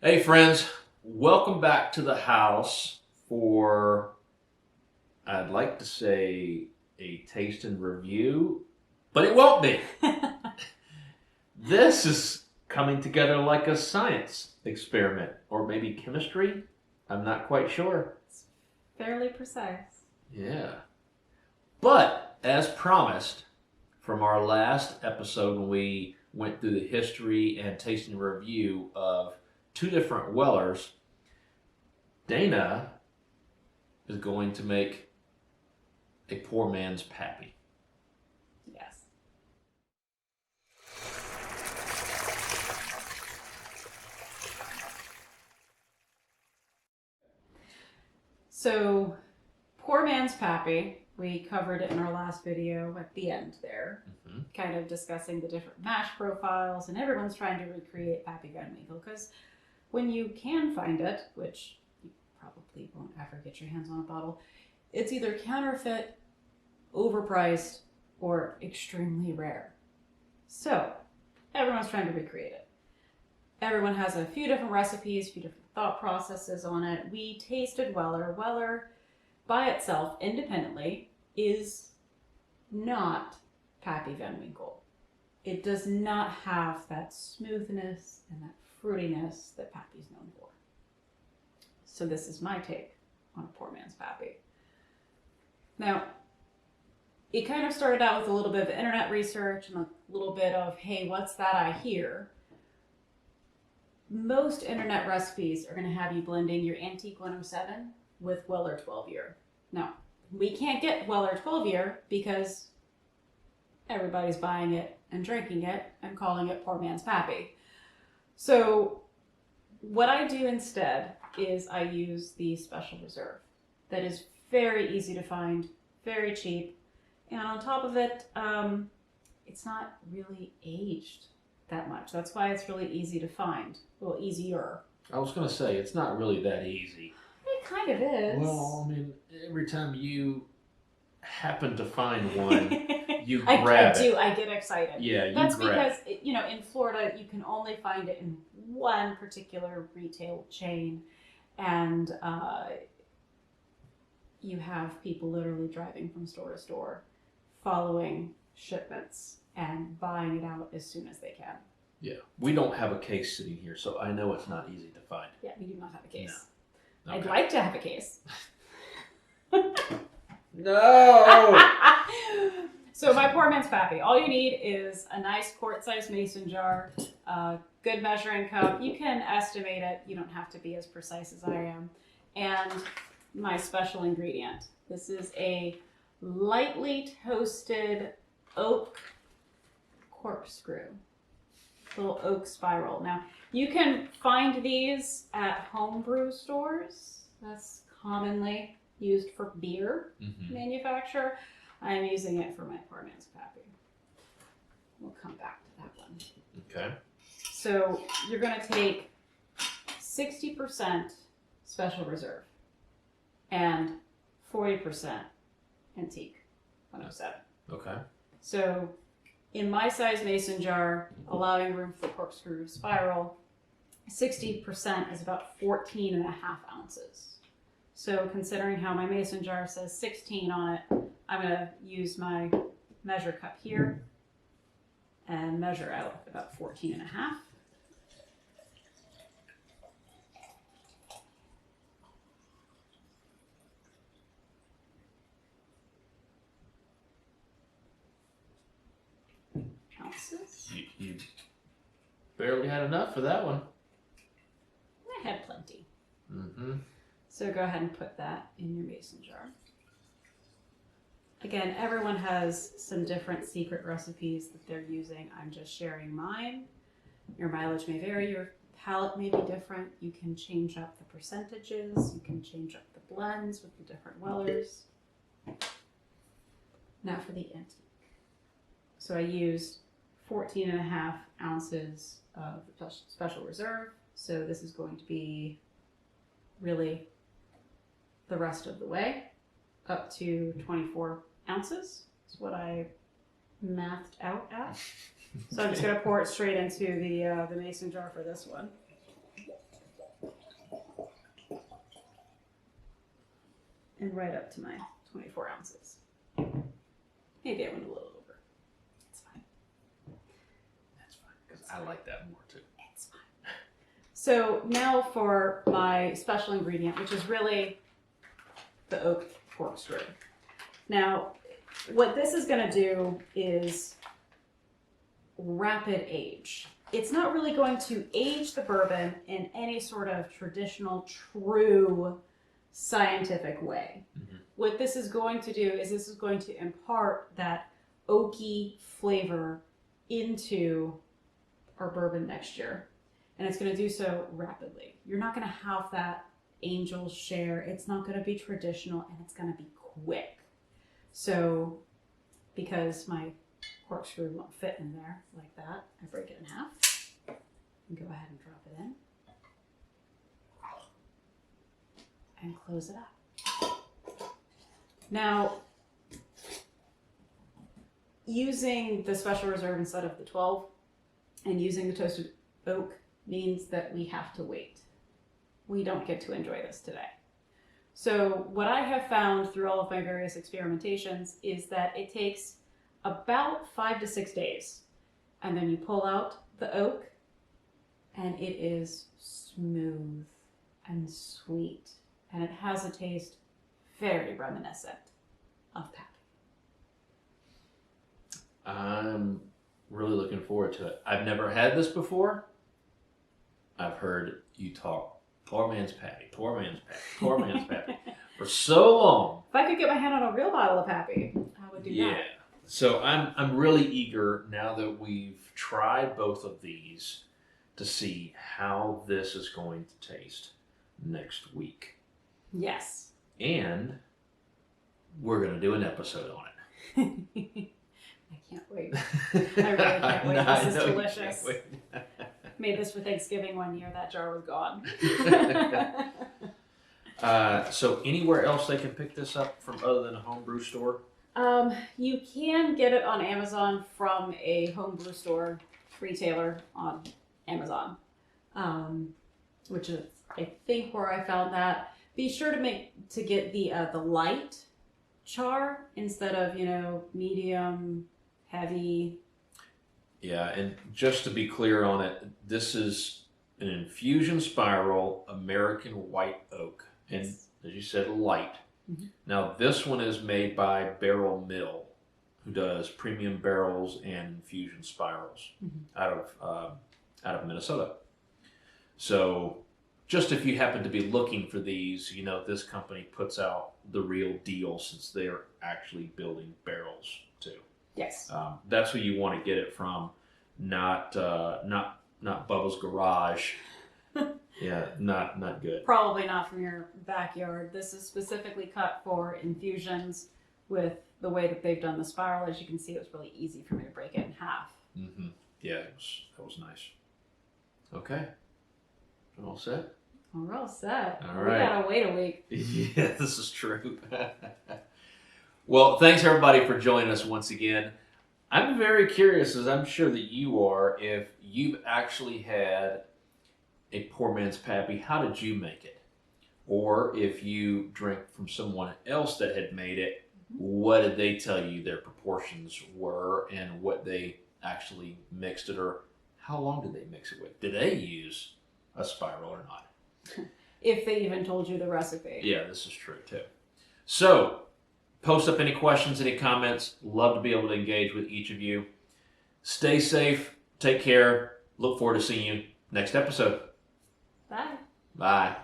Hey friends, welcome back to the house for, I'd like to say, a taste and review, but it won't be. This is coming together like a science experiment, or maybe chemistry. I'm not quite sure. It's fairly precise. Yeah. But, as promised, from our last episode when we went through the history and tasting review of two different Wellers, Dana is going to make a poor man's Pappy. Yes. So, poor man's Pappy. We covered it in our last video at the end there, kind of discussing the different mash profiles, and everyone's trying to recreate Pappy Van Winkle because when you can find it, which you probably won't ever get your hands on a bottle, it's either counterfeit, overpriced, or extremely rare. So, everyone's trying to recreate it. Everyone has a few different recipes, a few different thought processes on it. We tasted Weller. Weller, by itself, independently, is not Pappy Van Winkle. It does not have that smoothness and that fruitiness that Pappy's known for. So this is my take on a poor man's Pappy. Now, it kind of started out with a little bit of internet research and a little bit of, hey, what's that I hear? Most internet recipes are going to have you blending your Antique 107 with Weller 12 year. Now, we can't get Weller 12 year because everybody's buying it and drinking it and calling it poor man's Pappy. So what I do instead is I use the Special Reserve. That is very easy to find, very cheap, and on top of it, it's not really aged that much. That's why it's really easy to find. Well, easier. I was going to say, it's not really that easy. It kind of is. Well, I mean, every time you happen to find one, you grab I it. I get excited. Yeah, you That's grab because, in Florida, you can only find it in one particular retail chain. And you have people literally driving from store to store, following shipments and buying it out as soon as they can. Yeah, we don't have a case sitting here, so I know it's not easy to find. Yeah, we do not have a case. No. I'd Okay. like to have a case. No! So my poor man's Pappy. All you need is a nice quart-sized mason jar, a good measuring cup. You can estimate it. You don't have to be as precise as I am. And my special ingredient. This is a lightly toasted oak corkscrew. Little oak spiral. Now, you can find these at homebrew stores. That's commonly used for beer manufacture. I'm using it for my poor man's Pappy. We'll come back to that one. Okay. So you're going to take 60% Special Reserve and 40% Antique 107. Okay. So in my size mason jar, allowing room for the corkscrew spiral, 60% is about 14 and a half ounces. So considering how my mason jar says 16 on it, I'm going to use my measure cup here and measure out about 14 and a half. Ounces. You barely had enough for that one. I had plenty. Mm-hmm. So go ahead and put that in your mason jar. Again, everyone has some different secret recipes that they're using. I'm just sharing mine. Your mileage may vary. Your palate may be different. You can change up the percentages. You can change up the blends with the different Wellers. Now for the antique. So I used 14 and a half ounces of the Special Reserve. So this is going to be really the rest of the way, up to 24 ounces is what I mathed out at. So I'm just going to pour it straight into the mason jar for this one. and right up to my 24 ounces. Maybe I went a little over. It's fine. That's fine, because I like that more too. It's fine. So now for my special ingredient, which is really the oak corkscrew. Now, what this is going to do is rapid age. It's not really going to age the bourbon in any sort of traditional, true scientific way. Mm-hmm. What this is going to do is this is going to impart that oaky flavor into our bourbon next year. And it's going to do so rapidly. You're not going to have that angel share. It's not going to be traditional, and it's going to be quick. So, because my corkscrew won't fit in there like that, I break it in half and go ahead and drop it in and close it up. Now, using the special reserve instead of the 12 and using the toasted oak means that we have to wait. We don't get to enjoy this today. So what I have found through all of my various experimentations is that it takes about 5 to 6 days. And then you pull out the oak and it is smooth and sweet. And it has a taste very reminiscent of Pappy. I'm really looking forward to it. I've never had this before. I've heard you talk, poor man's Pappy, poor man's Pappy, poor man's Pappy, for so long. If I could get my hand on a real bottle of Pappy, I would do that. Yeah. So I'm really eager now that we've tried both of these to see how this is going to taste next week. Yes. And we're going to do an episode on it. I can't wait. I really can't wait. I This is know you delicious. can't wait. Made this for Thanksgiving one year. That jar was gone. So anywhere else they can pick this up from other than a homebrew store? You can get it on Amazon from a homebrew store retailer on Amazon, which is I think where I found that. Be sure to get the light char instead of medium, heavy. Yeah, and just to be clear on it, this is an infusion spiral American white oak, and as you said, light. Mm-hmm. Now this one is made by Barrel Mill, who does premium barrels and infusion spirals out of Minnesota. So just if you happen to be looking for these, this company puts out the real deal since they're actually building barrels too. Yes. That's who you want to get it from, not Bubba's Garage. Yeah, not good. Probably not from your backyard. This is specifically cut for infusions. With the way that they've done the spiral, as you can see, it was really easy for me to break it in half. Mm-hmm. Yeah, that was nice. Okay, all set? We're all set. All We right. gotta wait a week. Yeah, this is true. Well, thanks everybody for joining us once again. I'm very curious, as I'm sure that you are, if you've actually had a poor man's Pappy, how did you make it? Or if you drank from someone else that had made it, what did they tell you their proportions were and what they actually mixed it, or how long did they mix it with? Did they use a spiral or not? If they even told you the recipe. Yeah, this is true too. So, post up any questions, any comments. Love to be able to engage with each of you. Stay safe. Take care. Look forward to seeing you next episode. Bye. Bye.